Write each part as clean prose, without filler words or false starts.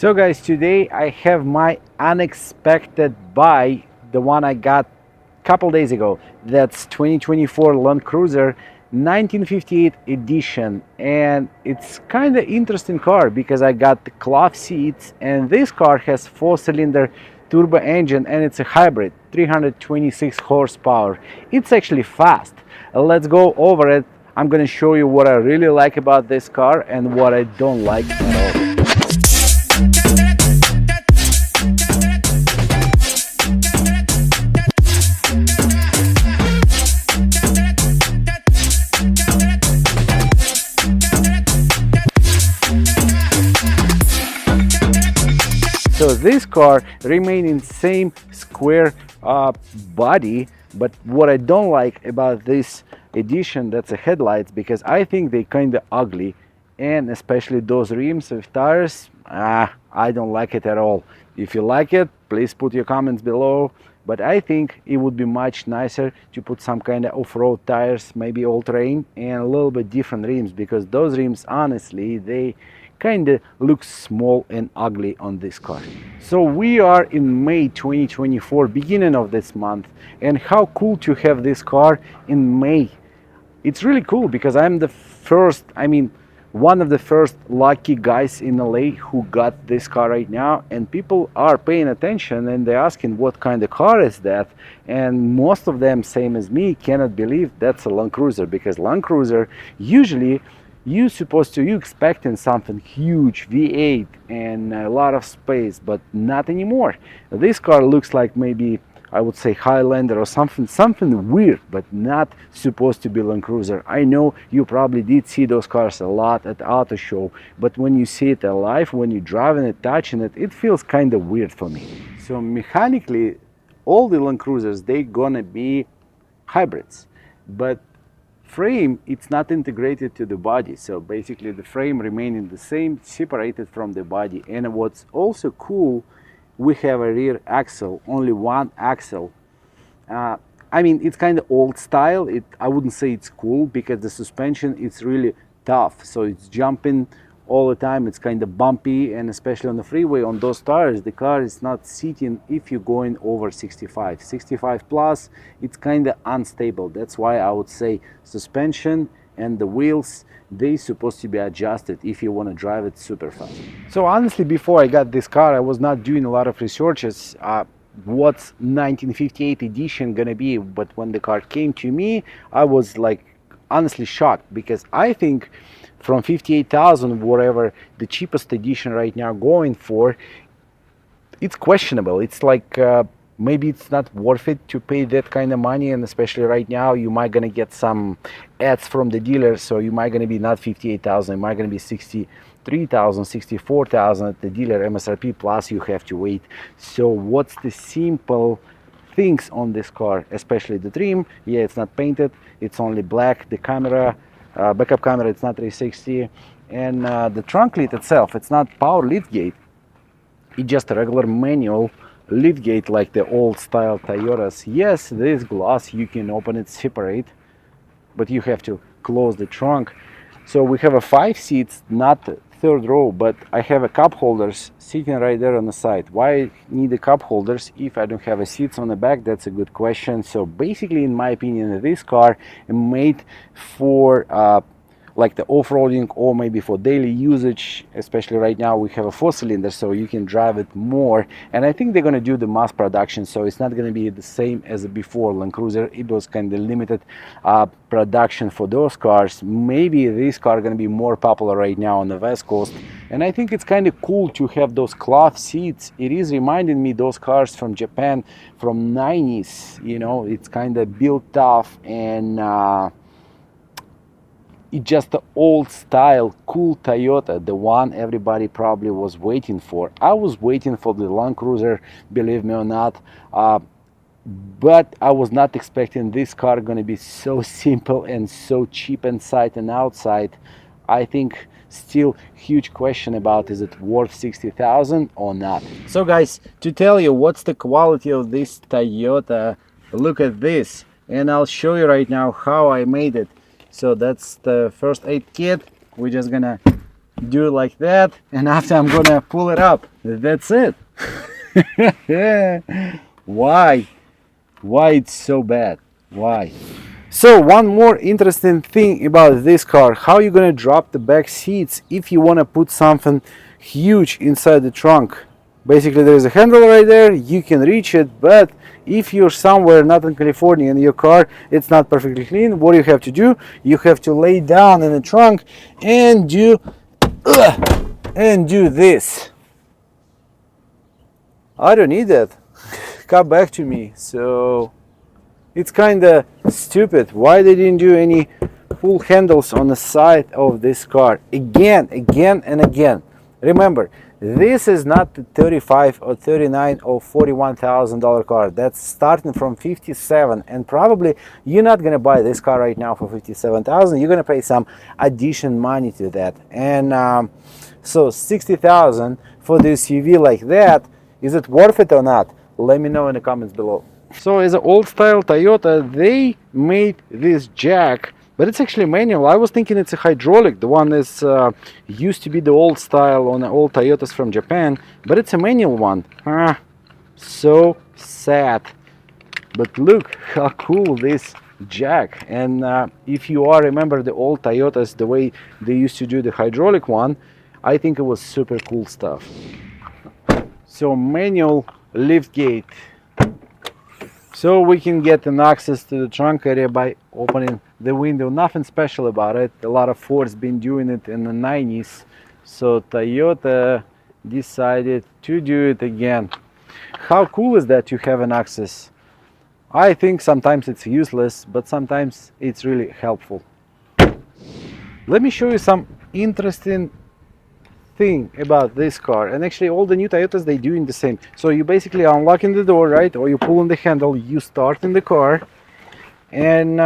So guys, today I have my unexpected buy, the one I got a couple days ago. That's 2024 Land Cruiser 1958 edition, and it's kind of interesting car because I got the cloth seats, and this car has 4-cylinder turbo engine and it's a hybrid, 326 horsepower. It's actually fast. Let's go over it. I'm gonna show you what I really like about this car and what I don't like at all. So this car remains in same square body, but what I don't like about this edition, that's the headlights, because I think they kind of ugly, and especially those rims with tires, I don't like it at all. If you like it, please put your comments below, but I think it would be much nicer to put some kind of off-road tires, maybe all-terrain, and a little bit different rims, because those rims, honestly, they kind of looks small and ugly on this car. So we are in May 2024, beginning of this month, and how cool to have this car in May. It's really cool because I'm the first, one of the first lucky guys in LA who got this car right now, and people are paying attention and they're asking what kind of car is that, and most of them, same as me, cannot believe that's a Land Cruiser, because Land Cruiser usually you expecting something huge, V8 and a lot of space, but not anymore. This car looks like maybe, I would say, Highlander or something weird, but not supposed to be Land Cruiser. I know you probably did see those cars a lot at auto show, but when you see it alive, when you're driving it, touching it, it feels kind of weird for me. So mechanically, all the Land Cruisers, they gonna be hybrids, but frame, it's not integrated to the body, so basically the frame remaining the same, separated from the body. And what's also cool, we have a rear axle, only one axle. It's kind of old style. I wouldn't say it's cool, because the suspension is really tough, so it's jumping all the time. It's kind of bumpy, and especially on the freeway on those tires, the car is not sitting if you're going over 65 plus. It's kind of unstable. That's why I would say suspension and the wheels, they supposed to be adjusted if you want to drive it super fast. So honestly, before I got this car, I was not doing a lot of researches what's 1958 edition gonna be, but when the car came to me, I was like honestly shocked, because I think from 58,000, whatever the cheapest edition right now going for, it's questionable. It's like maybe it's not worth it to pay that kind of money, and especially right now you might gonna get some ads from the dealer, so you might gonna be not 58,000, it might gonna be 63,000, 64,000 at the dealer MSRP, plus you have to wait. So what's the simple things on this car, especially the trim? Yeah, it's not painted, it's only black. The camera, backup camera, it's not 360, and the trunk lid itself, it's not power lift gate, it's just a regular manual lift gate like the old style Toyotas. Yes, this glass, you can open it separate, but you have to close the trunk. So we have a 5 seats, not third row, but I have a cup holders sitting right there on the side. Why need the cup holders if I don't have a seats on the back? That's a good question. So basically, in my opinion, this car is made for like the off-roading, or maybe for daily usage. Especially right now we have a 4-cylinder, so you can drive it more, and I think they're going to do the mass production, so it's not going to be the same as before Land Cruiser. It was kind of limited production for those cars. Maybe this car going to be more popular right now on the West Coast, and I think it's kind of cool to have those cloth seats. It is reminding me those cars from Japan from 90s, you know, it's kind of built tough, and it's just the old style, cool Toyota, the one everybody probably was waiting for. I was waiting for the Land Cruiser, believe me or not, but I was not expecting this car going to be so simple and so cheap inside and outside. I think still huge question about, is it worth 60,000 or not? So guys, to tell you what's the quality of this Toyota, look at this, and I'll show you right now how I made it. So that's the first aid kit. We're just gonna do it like that, and after I'm gonna pull it up. That's it. Why it's so bad? Why? So one more interesting thing about this car, how you're gonna drop the back seats if you want to put something huge inside the trunk. Basically there's a handle right there, you can reach it, but if you're somewhere not in California and your car it's not perfectly clean, what you have to do, you have to lay down in the trunk and do this. I don't need that. Come back to me. So it's kind of stupid. Why they didn't do any full handles on the side of this car? Again and again. Remember, this is not the 35 or 39 or $41,000 car. That's starting from 57, and probably you're not gonna buy this car right now for 57,000. You're gonna pay some additional money to that, and so 60,000 for the SUV like that. Is it worth it or not? Let me know in the comments below. So as an old style Toyota, they made this jack, but it's actually manual. I was thinking it's a hydraulic. The one is used to be the old style on the old Toyotas from Japan, but it's a manual one. So sad. But look how cool this jack. And if you all remember the old Toyotas, the way they used to do the hydraulic one, I think it was super cool stuff. So manual lift gate. So we can get an access to the trunk area by opening the window. Nothing special about it. A lot of Fords been doing it in the 90s. So Toyota decided to do it again. How cool is that to have an access? I think sometimes it's useless, but sometimes it's really helpful. Let me show you some interesting thing about this car, and actually all the new Toyotas, they doing the same. So you basically unlocking the door, right, or you pulling the handle, you start in the car, and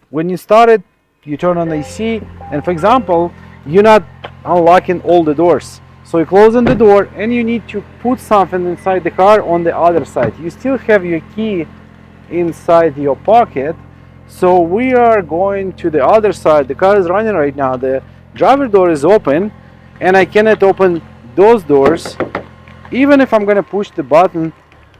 when you start it, you turn on the AC, and for example, you're not unlocking all the doors, so you closing the door and you need to put something inside the car on the other side. You still have your key inside your pocket, so we are going to the other side. The car is running right now, the driver door is open, and I cannot open those doors. Even if I'm gonna push the button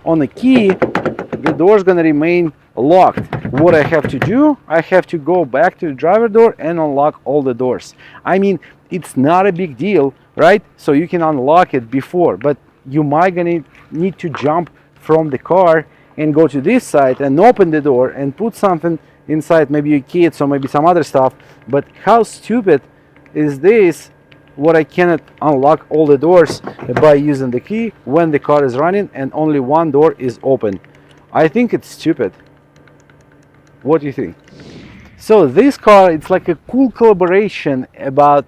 on the key, the door is gonna remain locked. What I have to do, I have to go back to the driver door and unlock all the doors. I mean, it's not a big deal, right? So you can unlock it before, but you might gonna need to jump from the car and go to this side and open the door and put something inside, maybe your kids or maybe some other stuff. But how stupid is this? What I cannot unlock all the doors by using the key when the car is running and only one door is open. I think it's stupid. What do you think? So this car, it's like a cool collaboration about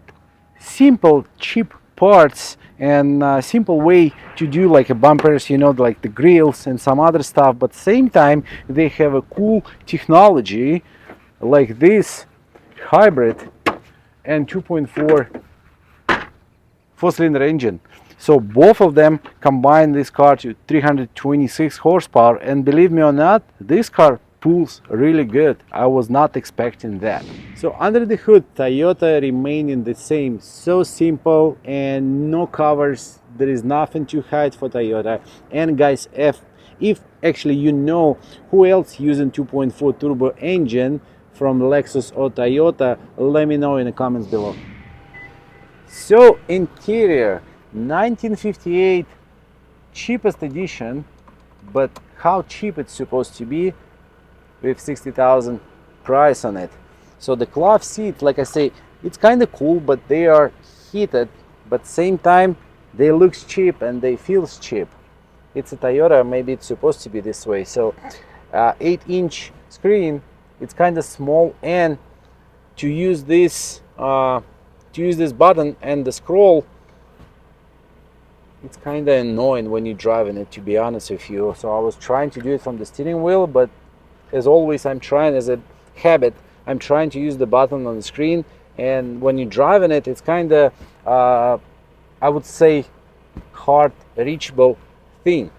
simple, cheap parts and a simple way to do like a bumpers, you know, like the grills and some other stuff, but same time they have a cool technology like this hybrid and 2.4 four-cylinder engine. So both of them combine this car to 326 horsepower, and believe me or not, this car pulls really good. I was not expecting that. So under the hood, Toyota remaining the same. So simple and no covers. There is nothing to hide for Toyota. And guys, if actually you know who else using 2.4 turbo engine from Lexus or Toyota, let me know in the comments below. So interior, 1958, cheapest edition, but how cheap it's supposed to be with 60,000 price on it. So the cloth seat, like I say, it's kind of cool, but they are heated, but same time they look cheap and they feels cheap. It's a Toyota, maybe it's supposed to be this way. So 8-inch screen, it's kind of small, and to use this button and the scroll, it's kind of annoying when you're driving it, to be honest with you. So I was trying to do it from the steering wheel, but as always, I'm trying, as a habit, I'm trying to use the button on the screen, and when you're driving it, it's kind of I would say hard reachable thing.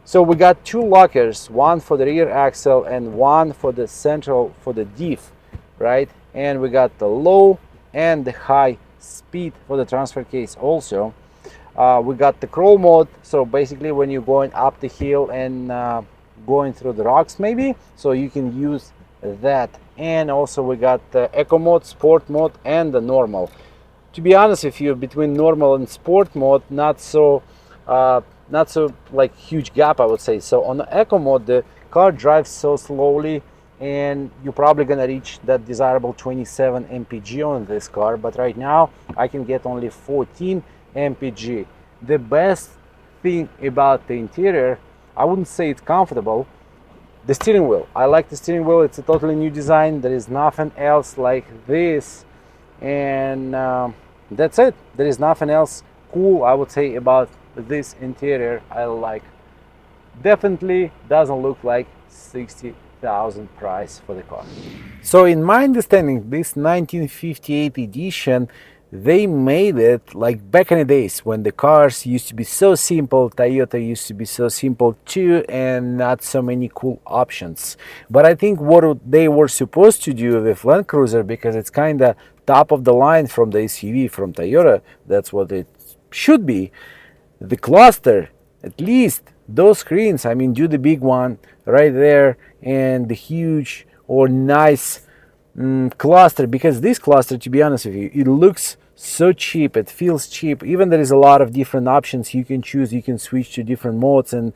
So we got two lockers, one for the rear axle and one for the central, for the diff, right? And we got the low and the high speed for the transfer case also. We got the crawl mode, so basically when you're going up the hill and going through the rocks maybe, so you can use that. And also we got the eco mode, sport mode, and the normal. To be honest with you, between normal and sport mode, not so like huge gap, I would say. So on the eco mode, the car drives so slowly, and you're probably gonna reach that desirable 27 mpg on this car, but right now I can get only 14 mpg. The best thing about the interior, I wouldn't say it's comfortable, the steering wheel. I like the steering wheel. It's a totally new design. There is nothing else like this, and that's it. There is nothing else cool, I would say, about this interior. I like. Definitely doesn't look like 60,000 price for the car. So in my understanding, this 1958 edition, they made it like back in the days when the cars used to be so simple. Toyota used to be so simple too, and not so many cool options. But I think what they were supposed to do with Land Cruiser, because it's kind of top of the line from the SUV from Toyota, that's what it should be. The cluster, at least those screens, I mean, do the big one right there, and the huge or nice cluster, because this cluster, to be honest with you, it looks so cheap, it feels cheap. Even there is a lot of different options you can choose, you can switch to different modes and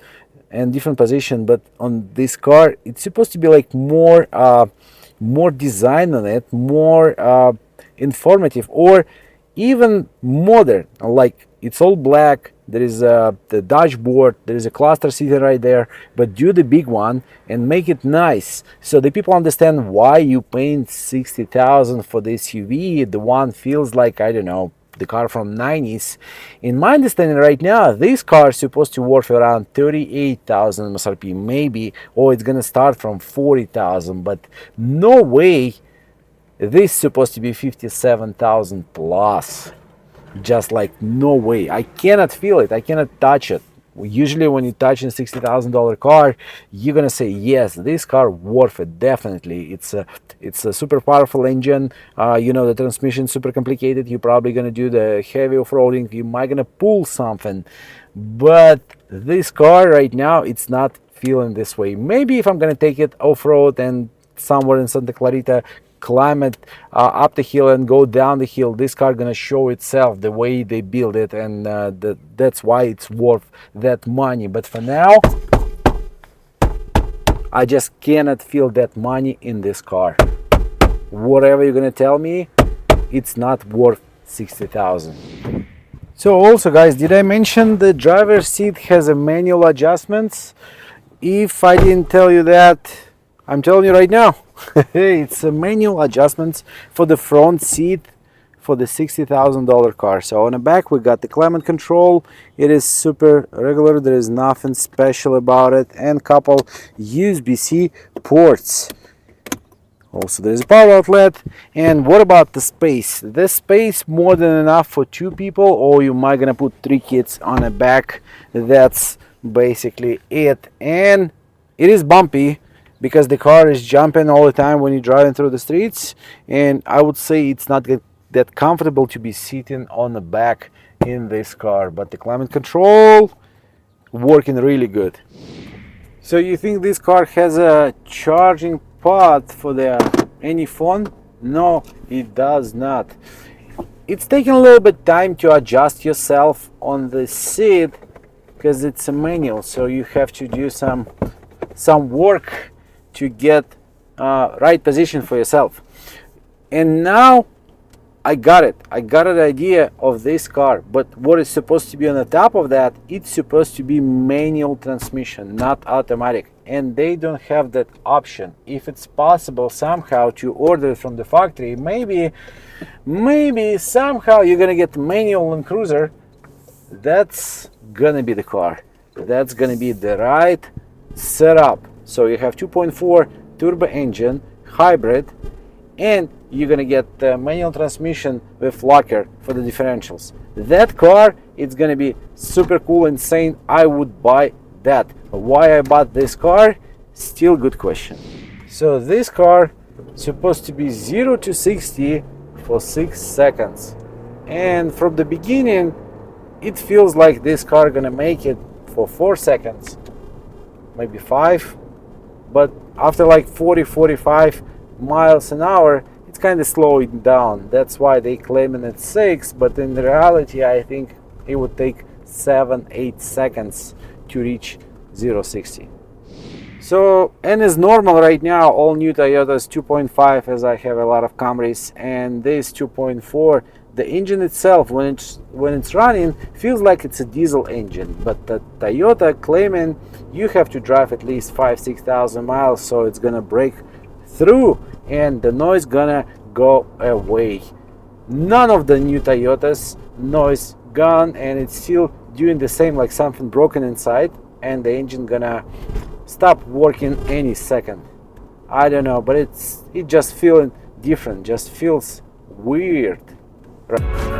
different position, but on this car it's supposed to be like more design on it, more informative, or even modern. Like it's all black, there is the dashboard, there is a cluster sitting right there, but do the big one and make it nice, so the people understand why you paint 60,000 for the SUV. The one feels like, I don't know, the car from 90s. In my understanding right now, this car is supposed to worth around 38,000 MSRP maybe, or it's gonna start from 40,000, but no way this is supposed to be 57,000 plus. Just like no way. I cannot feel it, I cannot touch it. Usually when you touch a $60,000 car, you're gonna say yes, this car worth it. Definitely, it's a super powerful engine. You know, the transmission super complicated. You're probably gonna do the heavy off-roading, you might gonna pull something, but this car right now, it's not feeling this way. Maybe if I'm gonna take it off-road and somewhere in Santa Clarita, climb it up the hill and go down the hill, this car gonna show itself the way they build it, and that's why it's worth that money. But for now, I just cannot feel that money in this car. Whatever you're gonna tell me, it's not worth 60,000. So also, guys, did I mention the driver's seat has a manual adjustments? If I didn't tell you that, I'm telling you right now. It's a manual adjustments for the front seat for the $60,000 car. So on the back we got the climate control. It is super regular, there is nothing special about it, and couple USB-C ports. Also there is a power outlet. And what about the space? The space more than enough for 2 people, or you might gonna put 3 kids on the back. That's basically it. And it is bumpy, because the car is jumping all the time when you're driving through the streets, and I would say it's not that comfortable to be sitting on the back in this car. But the climate control working really good. So you think this car has a charging port for any phone? No, it does not. It's taking a little bit time to adjust yourself on the seat, because it's a manual, so you have to do some work to get right position for yourself. And now I got it. I got an idea of this car, but what is supposed to be on the top of that, it's supposed to be manual transmission, not automatic, and they don't have that option. If it's possible somehow to order it from the factory, maybe somehow you're gonna get manual Land Cruiser. That's gonna be the car. That's gonna be the right setup. So you have 2.4 turbo engine, hybrid, and you're gonna get the manual transmission with locker for the differentials. That car, it's gonna be super cool, insane. I would buy that. Why I bought this car? Still good question. So this car supposed to be 0 to 60 for 6 seconds. And from the beginning, it feels like this car gonna make it for 4 seconds, maybe 5, but after like 40-45 miles an hour, it's kind of slowing down. That's why they claiming it 6, but in reality I think it would take 7-8 seconds to reach 0-60. So, and as normal right now, all new Toyotas 2.5, as I have a lot of Camrys, and this 2.4, the engine itself, when it's running, feels like it's a diesel engine, but the Toyota claiming you have to drive at least 5,000-6,000 miles, so it's gonna break through and the noise gonna go away. None of the new Toyotas noise gone, and it's still doing the same, like something broken inside, and the engine gonna stop working any second. I don't know, but it just feeling different, just feels weird. Right.